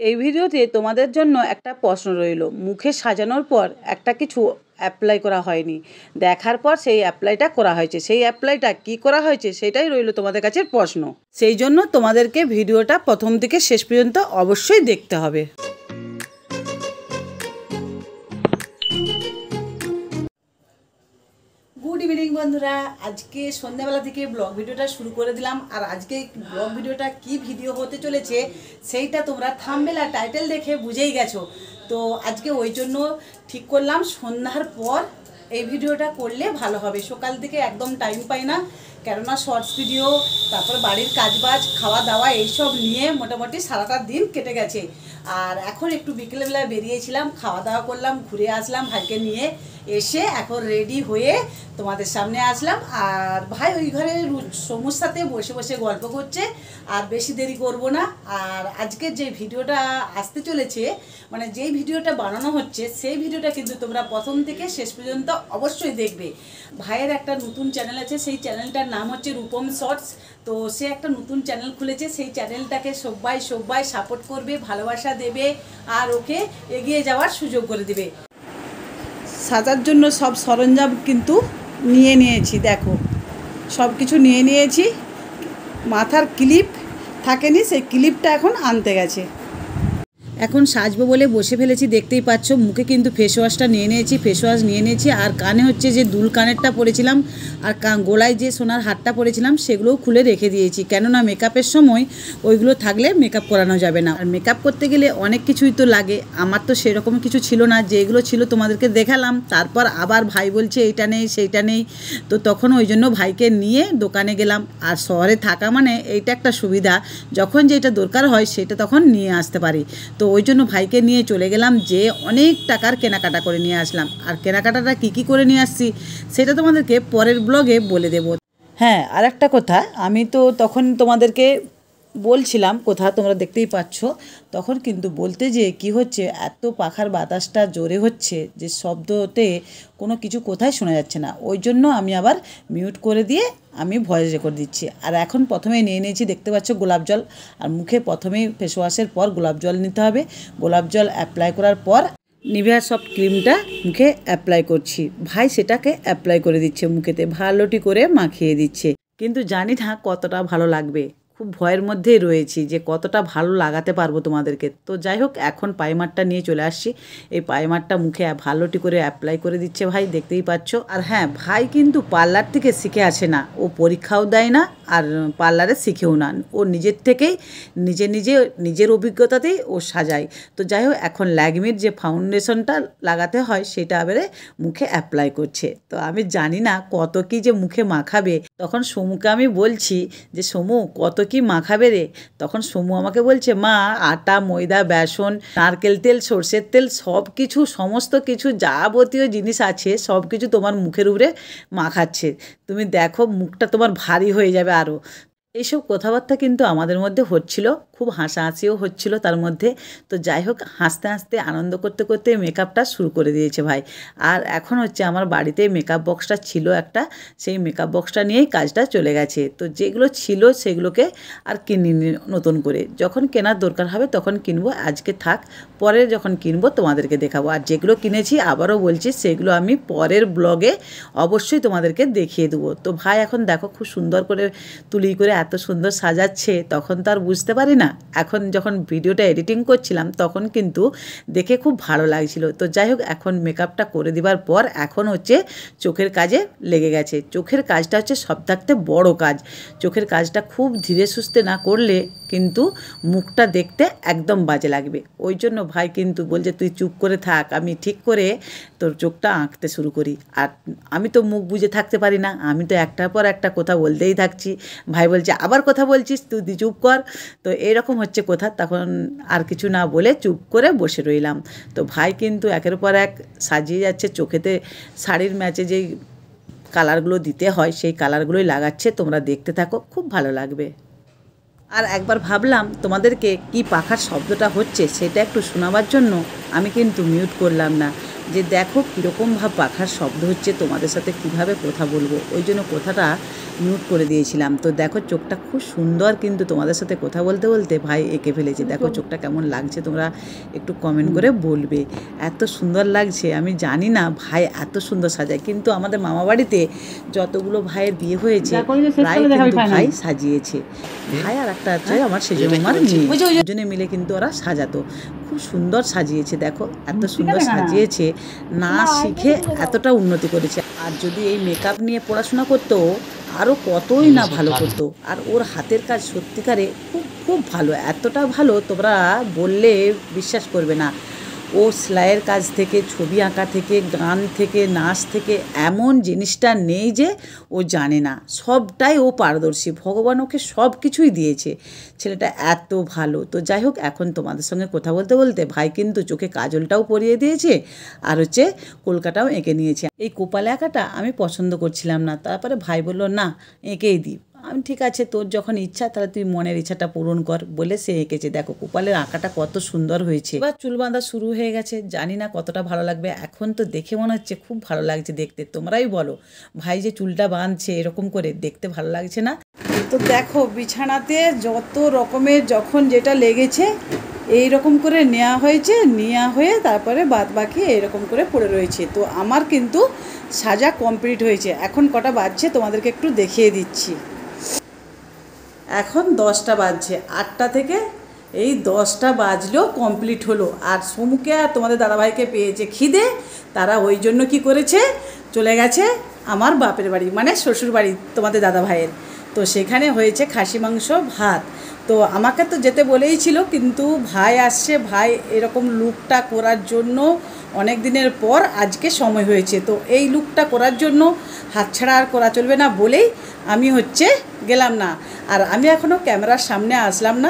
এই ভিডিওতে তোমাদের জন্য একটা প্রশ্ন রইল। মুখে সাজানোর পর একটা কিছু অ্যাপ্লাই করা হয়নি, দেখার পর সেই অ্যাপ্লাইটা করা হয়েছে। সেই অ্যাপ্লাইটা কি করা হয়েছে সেটাই রইল তোমাদের কাছে প্রশ্ন। সেই জন্য তোমাদেরকে ভিডিওটা প্রথম থেকে শেষ পর্যন্ত অবশ্যই দেখতে হবে। গুড ইভিনিং বন্ধুরা, আজকে সন্ধ্যাবেলা থেকে ব্লগ ভিডিওটা শুরু করে দিলাম। আর আজকে ব্লগ ভিডিওটা কি ভিডিও হতে চলেছে সেইটা তোমরা থাম্বনেল আর টাইটেল দেখে বুঝেই গেছো। তো আজকে ওই জন্য ঠিক করলাম সন্ধ্যার পর এই ভিডিওটা করলে ভালো হবে। সকাল থেকে একদম টাইম পাই না, কেননা শর্টস ভিডিও, তারপর বাড়ির কাজবাজ, খাওয়া দাওয়া এইসব নিয়ে মোটামুটি সারাটা দিন কেটে গেছে। আর এখন একটু বিকেলবেলায় বেরিয়েছিলাম, খাওয়া দাওয়া করলাম, ঘুরে আসলাম ভাইকে নিয়ে, এসে এখন রেডি হয়ে তোমাদের সামনে আসলাম। আর ভাই ওই ঘরে সমুর সাথে বসে বসে গল্প করছে। আর বেশি দেরি করব না। আর আজকের যে ভিডিওটা আসতে চলেছে, মানে যেই ভিডিওটা বানানো হচ্ছে সেই ভিডিওটা কিন্তু তোমরা প্রথম থেকে শেষ পর্যন্ত অবশ্যই দেখবে। ভাইয়ের একটা নতুন চ্যানেল আছে, সেই চ্যানেলটার নাম হচ্ছে রূপম শর্টস। তো সে একটা নতুন চ্যানেল খুলেছে, সেই চ্যানেলটাকে সবাই সাপোর্ট করবে, ভালোবাসা দেবে, আর ওকে এগিয়ে যাওয়ার সুযোগ করে দেবে। সাজার জন্য সব সরঞ্জাম কিন্তু নিয়ে নিয়েছি, দেখো সব কিছু নিয়ে নিয়েছি। মাথার ক্লিপ থাকেনি, সেই ক্লিপটা এখন আনতে গেছে। এখন সাজবো বলে বসে ফেলেছি, দেখতেই পাচ্ছ। মুখে কিন্তু ফেস ওয়াশটা নিয়ে নিয়েছি, আর কানে হচ্ছে যে দুল কানেরটা পরেছিলাম, আর গলায় যে সোনার হারটা পরেছিলাম সেগুলোও খুলে রেখে দিয়েছি, কেননা মেকআপের সময় ওইগুলো থাকলে মেকআপ করানো যাবে না। আর মেকআপ করতে গেলে অনেক কিছুই তো লাগে। আমার তো সেরকম কিছু ছিল না, যেগুলো ছিল তোমাদেরকে দেখালাম। তারপর আবার ভাই বলছে এইটা নেই সেইটা নেই, তো তখন ওই জন্য ভাইকে নিয়ে দোকানে গেলাম। আর শহরে থাকা মানে এইটা একটা সুবিধা, যখন যেটা দরকার হয় সেটা তখন নিয়ে আসতে পারি। তো ওই জন্য ভাইকে নিয়ে চলে গেলাম, যে অনেক টাকার কেনাকাটা করে নিয়ে আসলাম। আর কেনাকাটাটা কী করে নিয়ে আসছি সেটা তোমাদেরকে পরের ব্লগে বলে দেব। হ্যাঁ, আর একটা কথা, আমি তো তখন তোমাদেরকে বলছিলাম কথা, তোমরা দেখতেই পাচ্ছ। তখন কিন্তু বলতে যে কি হচ্ছে, এত পাখার বাতাসটা জোরে হচ্ছে যে শব্দতে কোনো কিছু কোথায় শোনা যাচ্ছে না। ওই জন্য আমি আবার মিউট করে দিয়ে আমি ভয়েস রেকর্ড দিচ্ছি। আর এখন প্রথমেই নিয়ে নিয়েছি, দেখতে পাচ্ছ, গোলাপ জল। আর মুখে প্রথমেই ফেস ওয়াশের পর গোলাপ জল নিতে হবে। গোলাপ জল অ্যাপ্লাই করার পর নিভিয়া সফট ক্রিমটা মুখে অ্যাপ্লাই করছি। ভাই সেটাকে অ্যাপ্লাই করে দিচ্ছে মুখেতে, ভালোটি করে মাখিয়ে দিচ্ছে। কিন্তু জানি না কতটা ভালো লাগবে, খুব ভয়ের মধ্যেই রয়েছি যে কতটা ভালো লাগাতে পারবো তোমাদেরকে। তো যাই হোক, এখন প্রাইমারটা নিয়ে চলে আসছি। এই প্রাইমারটা মুখে ভালোটি করে অ্যাপ্লাই করে দিচ্ছে ভাই, দেখতেই পাচ্ছ। আর হ্যাঁ, ভাই কিন্তু পার্লার থেকে শিখে আসে না, ও পরীক্ষাও দেয় না, আর পার্লারে শিখেও না। ও নিজের থেকেই নিজের অভিজ্ঞতাতেই ও সাজায়। তো যাই হোক, এখন ল্যাকমির যে ফাউন্ডেশনটা লাগাতে হয় সেটা এবারে মুখে অ্যাপ্লাই করছে। তো আমি জানি না কত কি যে মুখে মাখাবে। তখন সমুকে আমি বলছি যে সমু কত কি মাখাবে রে? তখন সমু আমাকে বলছে, মা আটা, ময়দা, বেসন, নারকেল তেল, সর্ষের তেল, সব কিছু, সমস্ত কিছু যাবতীয় জিনিস আছে, সব কিছু তোমার মুখের উপরে মাখাচ্ছে। তুমি দেখো মুখটা তোমার ভারী হয়ে যাবে আরও। এইসব কথাবার্তা কিন্তু আমাদের মধ্যে হচ্ছিল, খুব হাসাহাসিও হচ্ছিল তার মধ্যে। তো যাই হোক, হাসতে হাসতে আনন্দ করতে করতে মেকআপটা শুরু করে দিয়েছে ভাই। আর এখন হচ্ছে আমার বাড়িতে মেকআপ বক্সটা ছিল একটা, সেই মেকআপ বক্সটা নিয়েই কাজটা চলে গেছে। তো যেগুলো ছিল সেগুলোকে আর কিনিনি নতুন করে, যখন কেনার দরকার হবে তখন কিনবো। আজকে থাক, পরে যখন কিনবো তোমাদেরকে দেখাবো। আর যেগুলো কিনেছি আবারও বলছি, সেগুলো আমি পরের ব্লগে অবশ্যই তোমাদেরকে দেখিয়ে দেবো। তো ভাই এখন দেখো খুব সুন্দর করে তুলি করে এত সুন্দর সাজাচ্ছে, তখন তো আর বুঝতে পারি না। এখন যখন ভিডিওটা এডিটিং করছিলাম তখন কিন্তু দেখে খুব ভালো লাগছিল। তো যাই হোক, এখন মেকআপটা করে দেওয়ার পর এখন হচ্ছে চোখের কাজে লেগে গেছে। চোখের কাজটা হচ্ছে সব থাকতে বড় কাজ। চোখের কাজটা খুব ধীরে সুস্থে না করলে কিন্তু মুখটা দেখতে একদম বাজে লাগবে। ওই জন্য ভাই কিন্তু বলছে তুই চুপ করে থাক, আমি ঠিক করে তোর চোখটা আঁকতে শুরু করি। আর আমি তো মুখ বুজে থাকতে পারি না, আমি তো একটার পর একটা কথা বলতেই থাকছি। ভাই বলছে আবার কথা বলছিস, তুই চুপ কর। তো এরকম হচ্ছে কথা। তখন আর কিছু না বলে চুপ করে বসে রইলাম। তো ভাই কিন্তু একের পর এক সাজিয়ে যাচ্ছে, চোখেতে শাড়ির ম্যাচে যেই কালারগুলো দিতে হয় সেই কালারগুলোই লাগাচ্ছে। তোমরা দেখতে থাকো, খুব ভালো লাগবে। আর একবার ভাবলাম তোমাদেরকে কি পাখার শব্দটা হচ্ছে সেটা একটু শোনাবার জন্য আমি কিন্তু মিউট করলাম না। যে দেখো কীরকম ভাব পাখার শব্দ হচ্ছে, তোমাদের সাথে কিভাবে কথা বলবো, ওই জন্য কথাটা মিউট করে দিয়েছিলাম। তো দেখো চোখটা খুব সুন্দর, কিন্তু তোমাদের সাথে কথা বলতে বলতে ভাই এঁকে ফেলেছে। দেখো চোখটা কেমন লাগছে, তোমরা একটু কমেন্ট করে বলবে। এত সুন্দর লাগছে, আমি জানি না ভাই এত সুন্দর সাজায়, কিন্তু আমাদের মামা বাড়িতে যতগুলো ভাইয়ের বিয়ে হয়েছে প্রায় কিন্তু ভাই সাজিয়েছে। ভাই আর একটা আছে আমার সেজন্য আমার মেয়ে, দুজনে মিলে কিন্তু ওরা সাজাতো, খুব সুন্দর সাজিয়েছে। দেখো এত সুন্দর সাজিয়েছে, না শিখে এতটা উন্নতি করেছে। আর যদি এই মেকআপ নিয়ে পড়াশোনা করতো আরও কতই না ভালো করতো। আর ওর হাতের কাজ সত্যিকারে খুব খুব ভালো, এতটা ভালো তোমরা বললে বিশ্বাস করবে না। ও সেলাইয়ের কাজ থেকে, ছবি আঁকা থেকে, গান থেকে, নাচ থেকে, এমন জিনিসটা নেই যে ও জানে না, সবটাই ও পারদর্শী। ভগবান ওকে সব কিছুই দিয়েছে, ছেলেটা এত ভালো। তো যাই হোক, এখন তোমাদের সঙ্গে কথা বলতে বলতে ভাই কিন্তু চোখে কাজলটাও পরিয়ে দিয়েছে, আর হচ্ছে কলকাতাও এঁকে নিয়েছে। এই কপালে আঁকাটা আমি পছন্দ করছিলাম না, তারপরে ভাই বলল না এঁকেই দিই। আমি ঠিক আছে, তোর যখন ইচ্ছা তাহলে তুই মনের ইচ্ছাটা পূরণ কর বলে সে এঁকেছে। দেখো কপালের আঁকাটা কত সুন্দর হয়েছে। এবার চুল বাঁধা শুরু হয়ে গেছে, জানি না কতটা ভালো লাগবে। এখন তো দেখে মনে হচ্ছে খুব ভালো লাগছে দেখতে। তোমরাই বলো, ভাই যে চুলটা বাঁধছে এরকম করে, দেখতে ভালো লাগছে না? তো দেখো বিছানাতে যত রকমের যখন যেটা লেগেছে এই রকম করে নেওয়া হয়েছে, নেওয়া হয়ে তারপরে বাদ বাকি এরকম করে পড়ে রয়েছে। তো আমার কিন্তু সাজা কমপ্লিট হয়েছে। এখন কটা বাজছে তোমাদেরকে একটু দেখিয়ে দিচ্ছি। এখন 10টা বাজছে, 8টা থেকে এই 10টা বাজলেও কমপ্লিট হলো। আর সমুকে আর তোমাদের দাদাভাইকে পেয়েছে খিদে, তারা ওই জন্য কি করেছে, চলে গেছে আমার বাপের বাড়ি, মানে শ্বশুর বাড়ি তোমাদের দাদাভাইয়ের। তো সেখানে হয়েছে খাসি মাংস ভাত। তো আমাকে তো যেতে বলেই ছিল, কিন্তু ভাই আসছে, ভাই এরকম লুকটা করার জন্য অনেক দিনের পর আজকে সময় হয়েছে। তো এই লুকটা করার জন্য হাতছাড়া আর করা চলবে না বলেই আমি গেলাম না। আর আমি এখনও ক্যামেরার সামনে আসলাম না,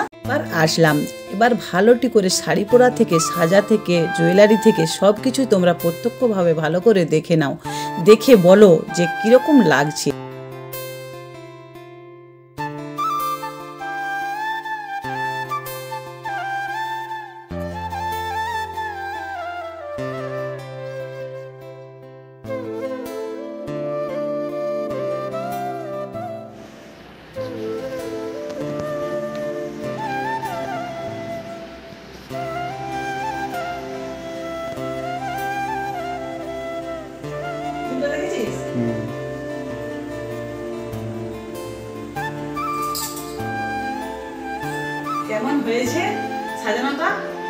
আসলাম এবার ভালোটি করে শাড়ি পরা থেকে, সাজা থেকে, জুয়েলারি থেকে সব কিছুই তোমরা প্রত্যক্ষভাবে ভালো করে দেখে নাও, দেখে বলো যে কীরকম লাগছে। কেমন হয়েছে সাজানোটা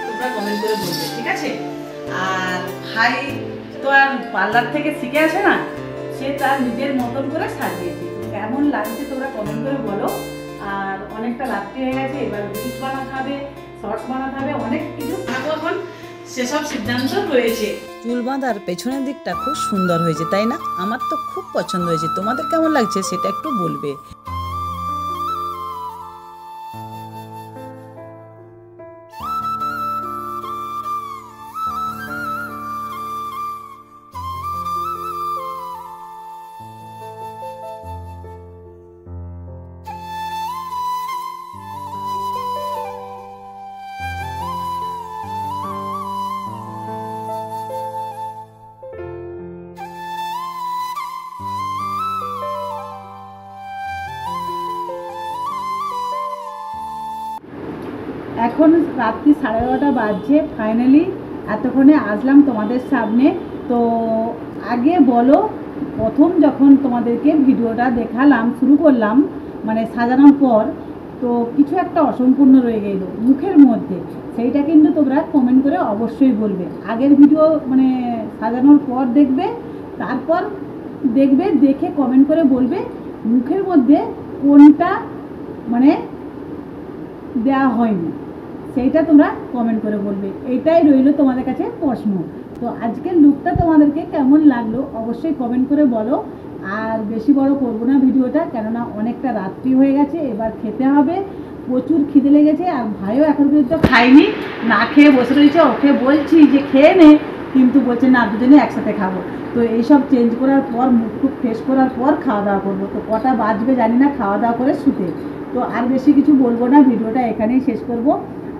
তোমরা কমেন্ট করে বলবে, ঠিক আছে? আর ভাই তো আর পার্লার থেকে শিখে আসে না, সে তার নিজের মতন করে সাজিয়েছে। কেমন লাগছে তোমরা কমেন্ট করে বলো। আর অনেকটা রাত্রি হয়ে গেছে, এবার রিলস বানাতে হবে, শর্টস বানাতে হবে, অনেক কিছু এখন সেসব সিদ্ধান্ত রয়েছে। চুল বাঁধার পেছনের দিকটা খুব সুন্দর হয়েছে, তাই না? আমার তো খুব পছন্দ হয়েছে। তোমাদের কেমন লাগছে সেটা একটু বলবে। এখন রাত্রি 11:30 বাজছে। ফাইনালি এতক্ষণে আসলাম তোমাদের সামনে। তো আগে বলো, প্রথম যখন তোমাদেরকে ভিডিওটা দেখালাম, শুরু করলাম মানে সাজানোর পর, তো কিছু একটা অসম্পূর্ণ রয়ে গেল মুখের মধ্যে, সেইটা কিন্তু তোমরা কমেন্ট করে অবশ্যই বলবে। আগের ভিডিও মানে সাজানোর পর দেখবে, তারপর দেখবে, দেখে কমেন্ট করে বলবে মুখের মধ্যে কোনটা মানে দেওয়া হয়নি, সেইটা তোমরা কমেন্ট করে বলবে। এইটাই রইল তোমাদের কাছে প্রশ্ন। তো আজকের লুকটা তোমাদেরকে কেমন লাগলো অবশ্যই কমেন্ট করে বলো। আর বেশি বড় করবো না ভিডিওটা, কেননা অনেকটা রাত্রি হয়ে গেছে, এবার খেতে হবে, প্রচুর খিদে লেগেছে। আর ভাইও এখন পর্যন্ত খায়নি, না খেয়ে বসে রয়েছে। ওকে বলছি যে খেয়ে নে, কিন্তু বলছে না দুজনে একসাথে খাবো। তো এইসব চেঞ্জ করার পর, মুখ টুক ফ্রেশ করার পর খাওয়া দাওয়া করবো। তো কটা বাজবে জানি না, খাওয়া দাওয়া করে শুতে। তো আর বেশি কিছু বলবো না, ভিডিওটা এখানেই শেষ করব।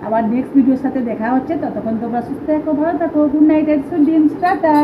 আবার নেক্সট ভিডিওর সাথে দেখা হচ্ছে, ততক্ষণ তোমরা সুস্থ থাকো, ভালো থাকো। Good night, and sweet dreams, tata.